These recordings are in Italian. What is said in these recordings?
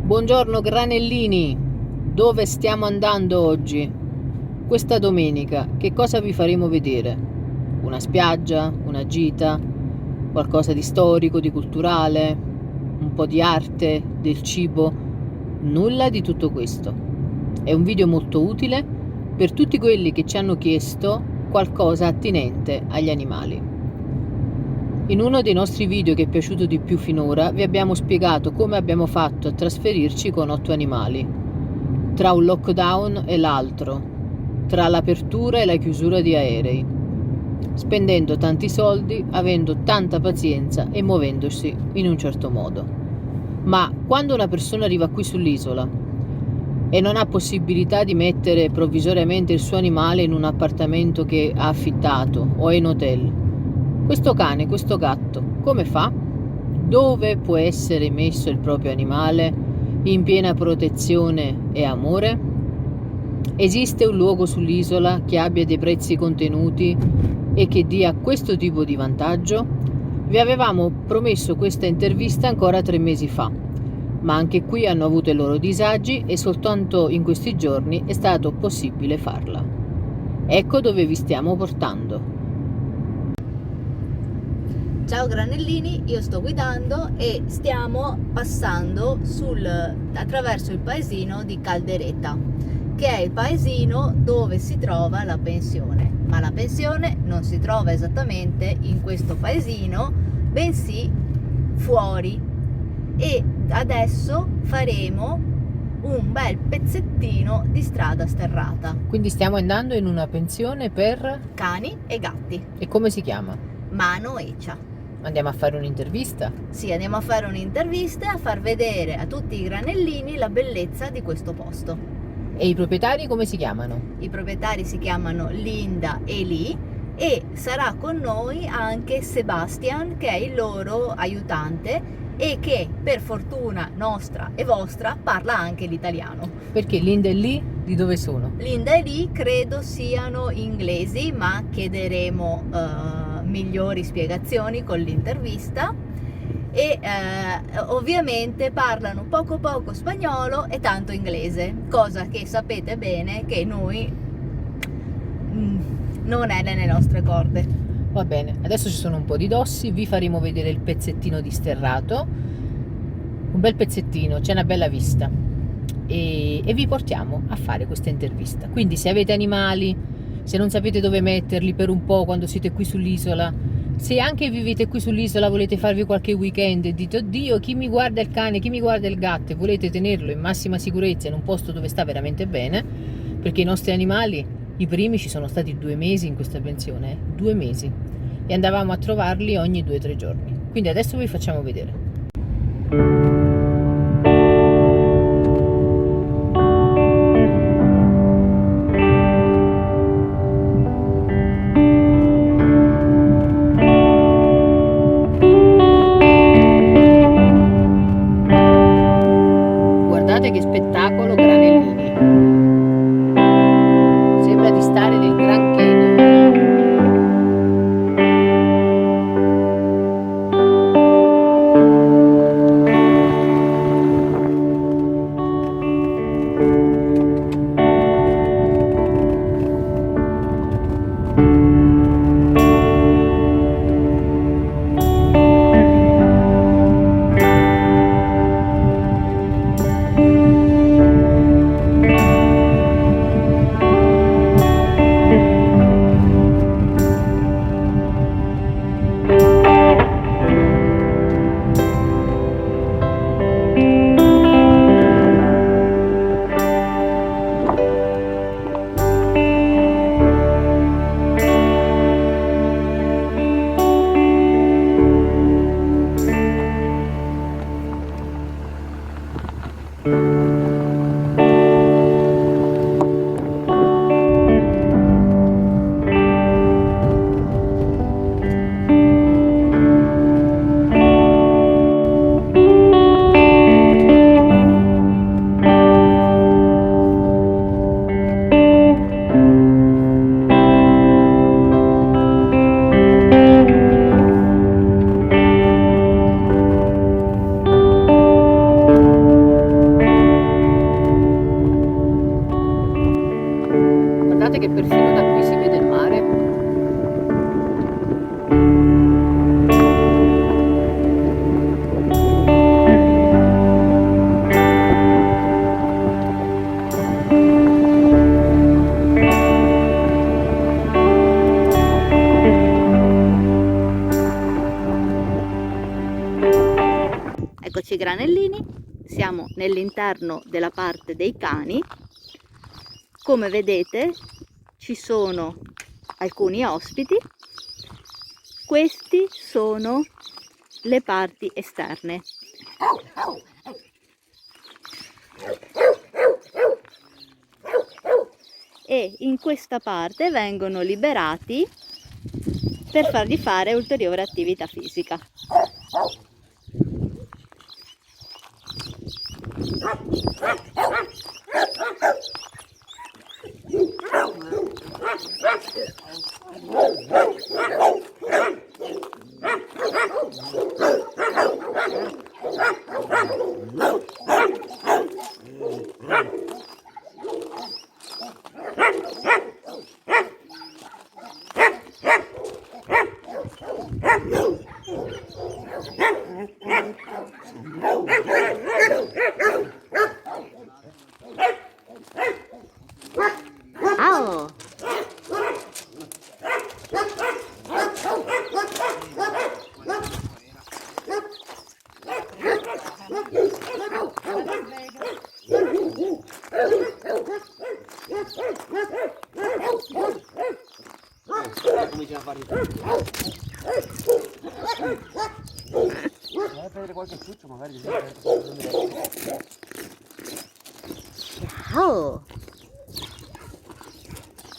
Buongiorno granellini, dove stiamo andando oggi? Questa domenica che cosa vi faremo vedere? Una spiaggia, una gita, qualcosa di storico, di culturale, un po' di arte, del cibo? Nulla di tutto questo. È un video molto utile per tutti quelli che ci hanno chiesto qualcosa attinente agli animali. In uno dei nostri video che è piaciuto di più finora vi abbiamo spiegato come abbiamo fatto a trasferirci con 8 animali, tra un lockdown e l'altro, tra l'apertura e la chiusura di aerei, spendendo tanti soldi, avendo tanta pazienza e muovendosi in un certo modo. Ma quando una persona arriva qui sull'isola e non ha possibilità di mettere provvisoriamente il suo animale in un appartamento che ha affittato o è in hotel, questo cane, questo gatto, come fa? Dove può essere messo il proprio animale in piena protezione e amore? Esiste un luogo sull'isola che abbia dei prezzi contenuti e che dia questo tipo di vantaggio? Vi avevamo promesso questa intervista ancora 3 mesi fa, ma anche qui hanno avuto i loro disagi e soltanto in questi giorni è stato possibile farla. Ecco dove vi stiamo portando. Ciao granellini, io sto guidando e stiamo passando attraverso il paesino di Caldereta, che è il paesino dove si trova la pensione, ma la pensione non si trova esattamente in questo paesino, bensì fuori, e adesso faremo un bel pezzettino di strada sterrata. Quindi stiamo andando in una pensione per Cani e gatti. E come si chiama? Mano Ecia. Andiamo a fare un'intervista? Sì, andiamo a fare un'intervista e a far vedere a tutti i granellini la bellezza di questo posto. E i proprietari come si chiamano? I proprietari si chiamano Linda e Lee e sarà con noi anche Sebastian, che è il loro aiutante e che per fortuna nostra e vostra parla anche l'italiano. Perché Linda e Lee di dove sono? Linda e Lee credo siano inglesi, ma chiederemo migliori spiegazioni con l'intervista, e ovviamente parlano poco spagnolo e tanto inglese, cosa che sapete bene che noi non è nelle nostre corde. Va bene, adesso ci sono un po' di dossi, vi faremo vedere il pezzettino di sterrato, un bel pezzettino, c'è una bella vista e vi portiamo a fare questa intervista. Quindi se avete animali, se non sapete dove metterli per un po' quando siete qui sull'isola, se anche vivete qui sull'isola, volete farvi qualche weekend e dite oddio chi mi guarda il cane, chi mi guarda il gatto, e volete tenerlo in massima sicurezza in un posto dove sta veramente bene, perché i nostri animali, i primi ci sono stati 2 mesi in questa pensione, 2 mesi, e andavamo a trovarli ogni 2 o 3 giorni. Quindi adesso vi facciamo vedere. Guardate che spettacolo, granellini! Sembra di stare nel Grand Canyon. Granellini, siamo nell'interno della parte dei cani. Come vedete ci sono alcuni ospiti, questi sono le parti esterne. E in questa parte vengono liberati per fargli fare ulteriore attività fisica. Ciao! Cominciano a fare prendere qualche ciuccio magari. Ciao!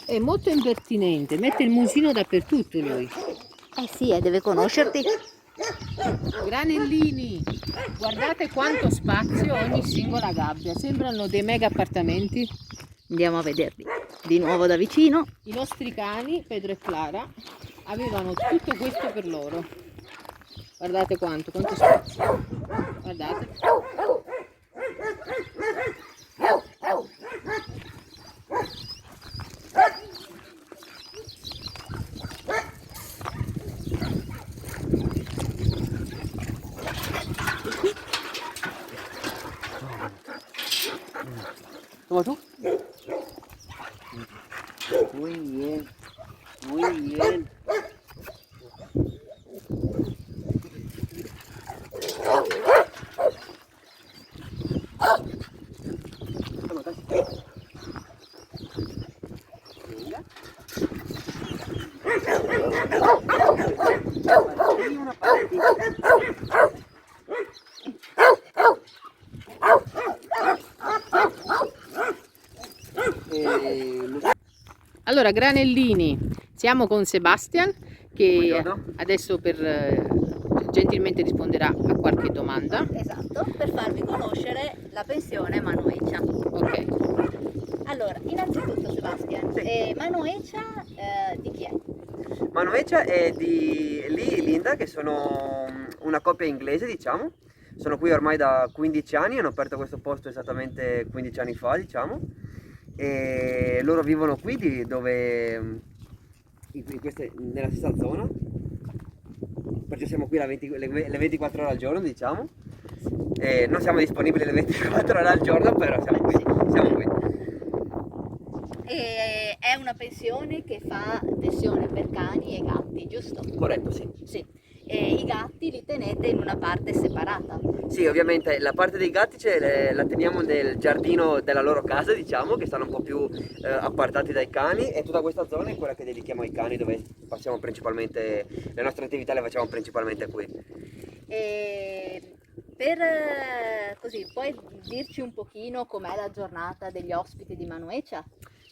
È molto impertinente, mette il musino dappertutto lui. Eh sì, deve conoscerti. Granellini, guardate quanto spazio ogni singola gabbia, sembrano dei mega appartamenti. Andiamo a vederli di nuovo da vicino. I nostri cani, Pedro e Clara, avevano tutto questo per loro. Guardate quanto spazio. Guardate. Toma tú. Muy bien. Muy bien. Toma, casi. Venga. Y una paletita. Allora, Granellini, siamo con Sebastian che Buongiorno. adesso gentilmente risponderà a qualche domanda. Esatto, per farvi conoscere la pensione Manoecia. Ok. Allora, innanzitutto Sebastian, Sì. Manoecia di chi è? Manoecia è di Lee e Linda, che sono una coppia inglese, diciamo. Sono qui ormai da 15 anni, hanno aperto questo posto esattamente 15 anni fa, diciamo. E loro vivono qui nella stessa zona, perciò siamo qui le 24 ore al giorno, diciamo. E non siamo disponibili le 24 ore al giorno, però siamo qui. E è una pensione che fa pensione per cani e gatti, giusto? Corretto, sì. Sì. E i gatti li tenete in una parte separata. Sì, ovviamente la parte dei gatti la teniamo nel giardino della loro casa, diciamo, che stanno un po' più appartati dai cani, e tutta questa zona è quella che dedichiamo ai cani, dove passiamo principalmente, le nostre attività le facciamo principalmente qui. E così, puoi dirci un pochino com'è la giornata degli ospiti di Manoecia?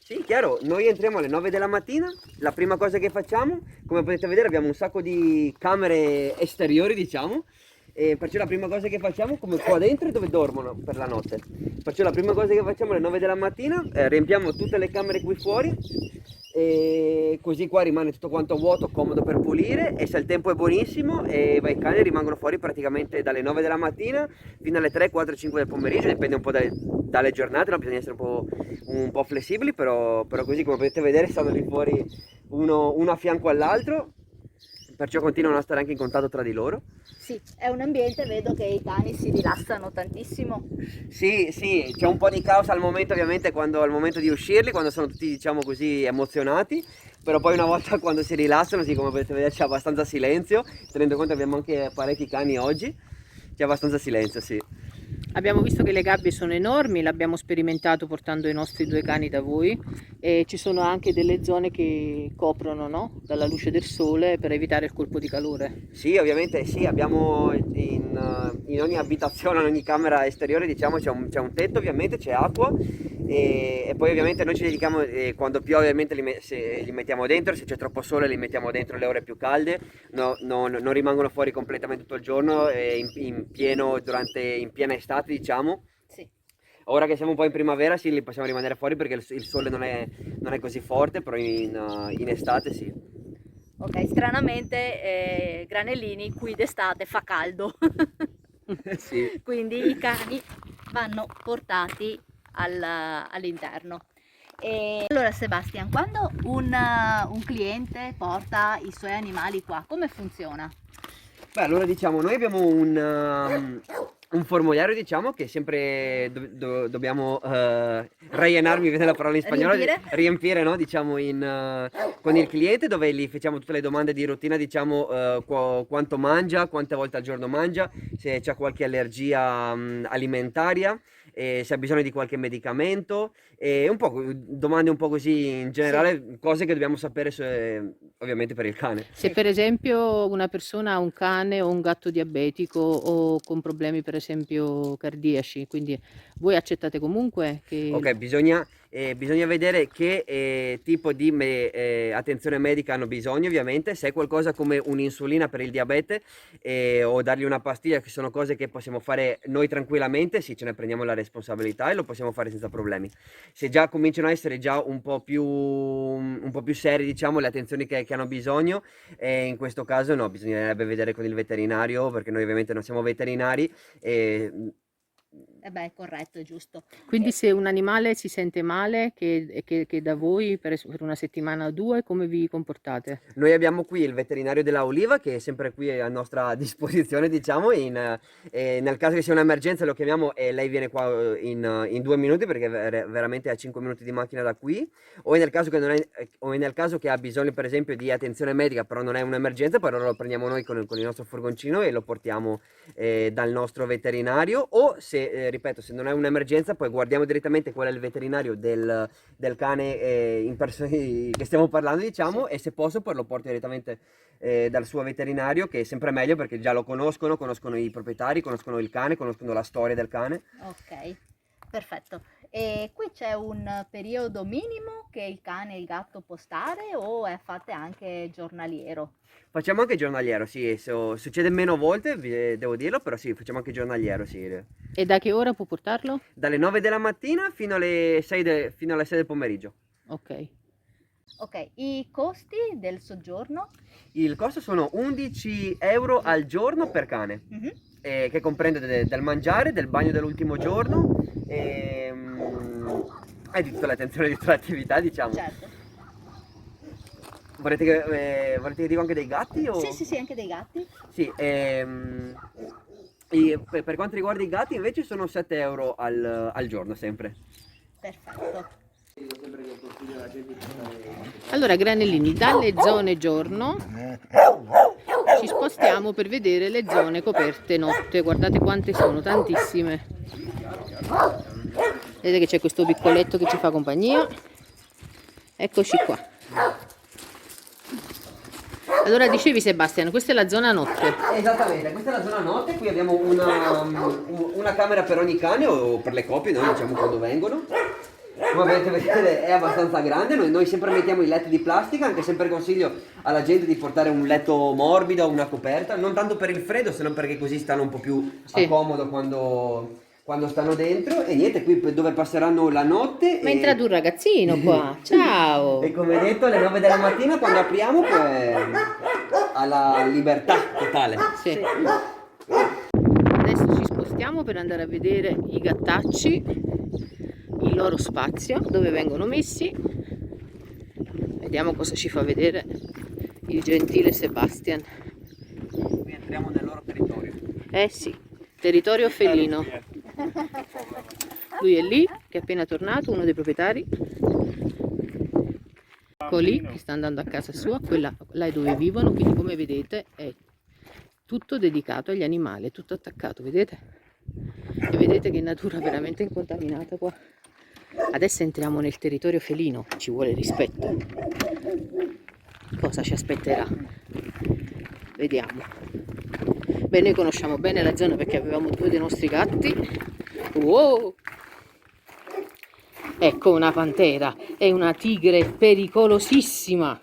Sì, chiaro, noi entriamo alle 9 della mattina, la prima cosa che facciamo, come potete vedere abbiamo un sacco di camere esteriori, diciamo, e perciò la prima cosa che facciamo, come qua dentro è dove dormono per la notte, perciò la prima cosa che facciamo alle 9 della mattina, riempiamo tutte le camere qui fuori, e così qua rimane tutto quanto vuoto, comodo per pulire, e se il tempo è buonissimo i cani rimangono fuori praticamente dalle 9 della mattina fino alle 3, 4, 5 del pomeriggio, dipende un po' dalle giornate, no? Bisogna essere un po' flessibili, però così come potete vedere stanno lì fuori uno a fianco all'altro, perciò continuano a stare anche in contatto tra di loro. Sì, è un ambiente, vedo che i cani si rilassano tantissimo. Sì, c'è un po' di caos al momento, ovviamente, al momento di uscirli, quando sono tutti, diciamo così, emozionati, però poi una volta quando si rilassano, sì, come potete vedere c'è abbastanza silenzio, tenendo conto che abbiamo anche parecchi cani oggi, c'è abbastanza silenzio, sì. Abbiamo visto che le gabbie sono enormi, l'abbiamo sperimentato portando i nostri 2 cani da voi e ci sono anche delle zone che coprono, no? Dalla luce del sole per evitare il colpo di calore. Sì, ovviamente sì, abbiamo in ogni abitazione, in ogni camera esteriore, diciamo, c'è un tetto, ovviamente, c'è acqua e poi ovviamente noi ci dedichiamo, quando piove ovviamente se li mettiamo dentro, se c'è troppo sole li mettiamo dentro le ore più calde, non rimangono fuori completamente tutto il giorno, in piena estate, diciamo. Sì. Ora che siamo un po' in primavera sì, li possiamo rimanere fuori perché il sole non è così forte, però in estate sì. Ok, stranamente Granellini qui d'estate fa caldo, Sì. quindi i cani vanno portati all'interno. E allora Sebastian, quando un cliente porta i suoi animali qua, come funziona? Beh, allora diciamo, noi abbiamo un formulario, diciamo, che sempre dobbiamo rellenar, mi viene la parola in spagnolo, riempire, no? Diciamo, con il cliente, dove gli facciamo tutte le domande di routine, diciamo, quanto mangia, quante volte al giorno mangia, se c'è qualche allergia alimentaria, se ha bisogno di qualche medicamento, e un po' domande un po' così in generale, cose che dobbiamo sapere ovviamente per il cane. Se per esempio una persona ha un cane o un gatto diabetico o con problemi per esempio cardiaci, quindi voi accettate comunque che... Ok, bisogna vedere che tipo di attenzione medica hanno bisogno, ovviamente. Se è qualcosa come un'insulina per il diabete o dargli una pastiglia, che sono cose che possiamo fare noi tranquillamente, sì, ce ne prendiamo la responsabilità e lo possiamo fare senza problemi. Se già cominciano a essere già un po' più seri, diciamo, le attenzioni che hanno bisogno, in questo caso no, bisognerebbe vedere con il veterinario, perché noi ovviamente non siamo veterinari. Eh beh, è corretto, è giusto. Quindi se un animale si sente male, che da voi per una settimana o 2, come vi comportate? Noi abbiamo qui il veterinario della Oliva, che è sempre qui a nostra disposizione, diciamo, nel caso che sia un'emergenza lo chiamiamo e lei viene qua in 2 minuti, perché veramente a 5 minuti di macchina da qui, o nel caso che ha bisogno per esempio di attenzione medica, però non è un'emergenza, poi allora lo prendiamo noi con il nostro furgoncino e lo portiamo dal nostro veterinario, o se, ripeto, se non è un'emergenza poi guardiamo direttamente qual è il veterinario del cane che stiamo parlando, diciamo, e se posso poi lo porto direttamente dal suo veterinario, che è sempre meglio perché già lo conoscono i proprietari, conoscono il cane, conoscono la storia del cane. Ok, perfetto. E qui c'è un periodo minimo che il cane e il gatto può stare o fate anche giornaliero? Facciamo anche giornaliero, sì, succede meno volte, devo dirlo, però sì, facciamo anche giornaliero, sì. E da che ora può portarlo? Dalle 9 della mattina fino alle 6 del pomeriggio. Ok. Ok, i costi del soggiorno? Il costo sono 11 euro al giorno per cane, che comprende del mangiare, del bagno dell'ultimo giorno e di tutta l'attenzione, di tutta l'attività, diciamo. Certo. Volete che dico anche dei gatti? O... Sì, anche dei gatti. Sì, per quanto riguarda i gatti invece sono 7 euro al giorno sempre. Perfetto. Allora Granellini, dalle zone giorno ci spostiamo per vedere le zone coperte notte. Guardate quante sono, tantissime. Vedete che c'è questo piccoletto che ci fa compagnia. Eccoci qua. Allora dicevi Sebastian, questa è la zona notte. Esattamente, questa è la zona notte, qui abbiamo una camera per ogni cane o per le coppie, noi diciamo quando vengono. Come potete vedere è abbastanza grande, noi sempre mettiamo i letti di plastica, anche sempre consiglio alla gente di portare un letto morbido o una coperta, non tanto per il freddo, se non perché così stanno un po' più a comodo quando stanno dentro. E niente, qui dove passeranno la notte. Ma è entrato un ragazzino qua, ciao! E come detto alle 9 della mattina quando apriamo alla libertà totale. Sì. Adesso ci spostiamo per andare a vedere i gattacci, il loro spazio, dove vengono messi. Vediamo cosa ci fa vedere il gentile Sebastian. Qui entriamo nel loro territorio. Eh sì, territorio felino. Lui è lì, che è appena tornato, uno dei proprietari. Ecco lì, che sta andando a casa sua, quella là è dove vivono, quindi come vedete è tutto dedicato agli animali, è tutto attaccato, vedete? E vedete guardate che natura veramente incontaminata qua. Adesso entriamo nel territorio felino, ci vuole rispetto. Cosa ci aspetterà? Vediamo. Beh, noi conosciamo bene la zona perché avevamo 2 dei nostri gatti. Wow! Ecco una pantera, è una tigre pericolosissima.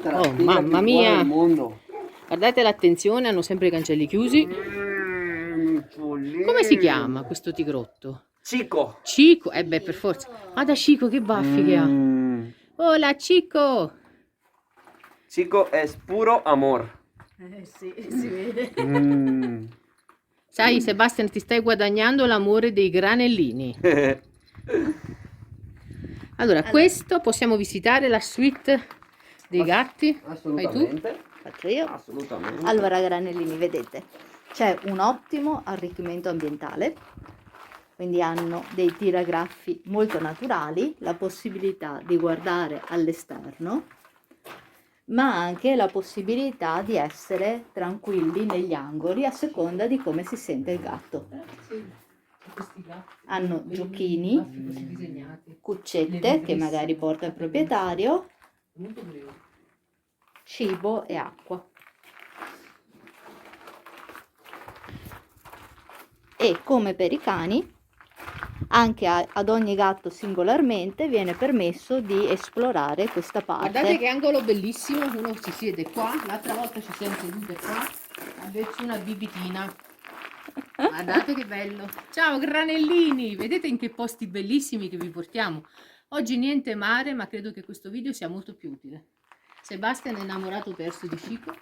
Oh, mamma mia! Guardate l'attenzione, hanno sempre i cancelli chiusi. Come si chiama questo tigrotto? Cico. Cico, eh beh, per forza. Guarda Cico, che baffi che ha. Hola Cico! Cico è puro amor. Sì, si vede. Sai, Sebastian, ti stai guadagnando l'amore dei granellini. Allora, questo possiamo visitare la suite dei gatti. Fai tu? Faccio io. Assolutamente. Allora, granellini, vedete, c'è un ottimo arricchimento ambientale, quindi hanno dei tiragraffi molto naturali, la possibilità di guardare all'esterno, ma anche la possibilità di essere tranquilli negli angoli a seconda di come si sente il gatto. Hanno giochini, cuccette che magari porta il proprietario, cibo e acqua. E come per i cani, anche ad ogni gatto singolarmente viene permesso di esplorare questa Guardate parte. che angolo bellissimo, uno si siede qua, l'altra volta ci siamo sedute qua, adesso una bibitina. Guardate che bello. Ciao granellini, vedete in che posti bellissimi che vi portiamo. Oggi niente mare, ma credo che questo video sia molto più utile. Sebastian è innamorato perso di Cico.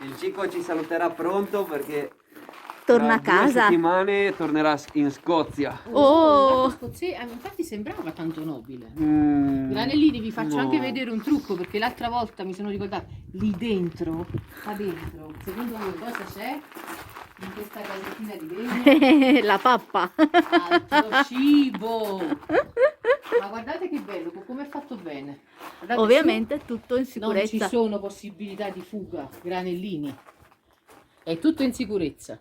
Il Cico ci saluterà pronto perché Torna a tra 2 casa. settimane tornerà in Scozia. Oh! Infatti sembrava tanto nobile. Granellini, vi faccio anche vedere un trucco perché l'altra volta mi sono ricordata lì dentro, qua dentro, secondo voi cosa c'è in questa casettina di legno? La pappa. Altro cibo. Ma guardate che bello, come è fatto bene. Guardate, Ovviamente tutto in su non ci sicurezza. sono possibilità di fuga, granellini. È tutto in sicurezza.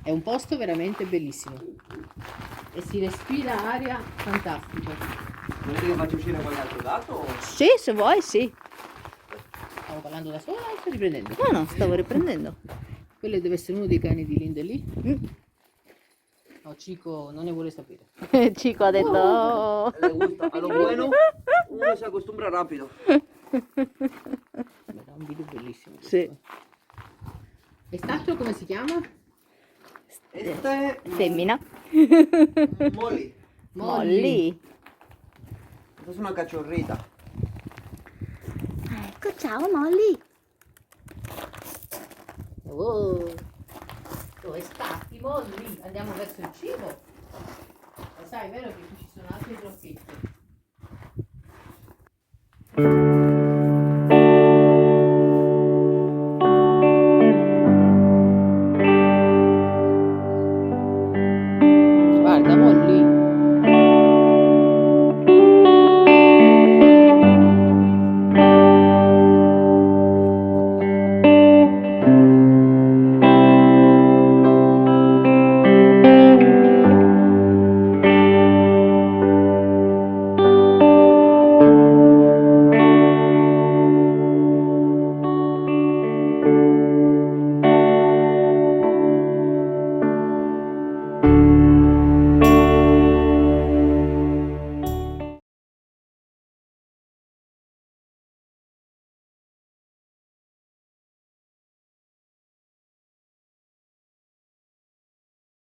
È un posto veramente bellissimo e si respira aria fantastica. Volete che faccia uscire qualche altro gatto? O... Sì, se vuoi, sì. Stavo parlando da sola o sto riprendendo? No, no, stavo riprendendo. Quello deve essere uno dei cani di Linda lì. Mm. No, Cico non ne vuole sapere. Cico ha detto... "Oh". Le gusta, a lo bueno uno si acostumbra rápido. Era un video bellissimo. questo. Sì. E quest'altro come si chiama? Este Femmina. Molly. Molly. Questa è una cachorrita. Ecco, ciao Molly. Oh, dove stati Molly? Andiamo verso il cibo.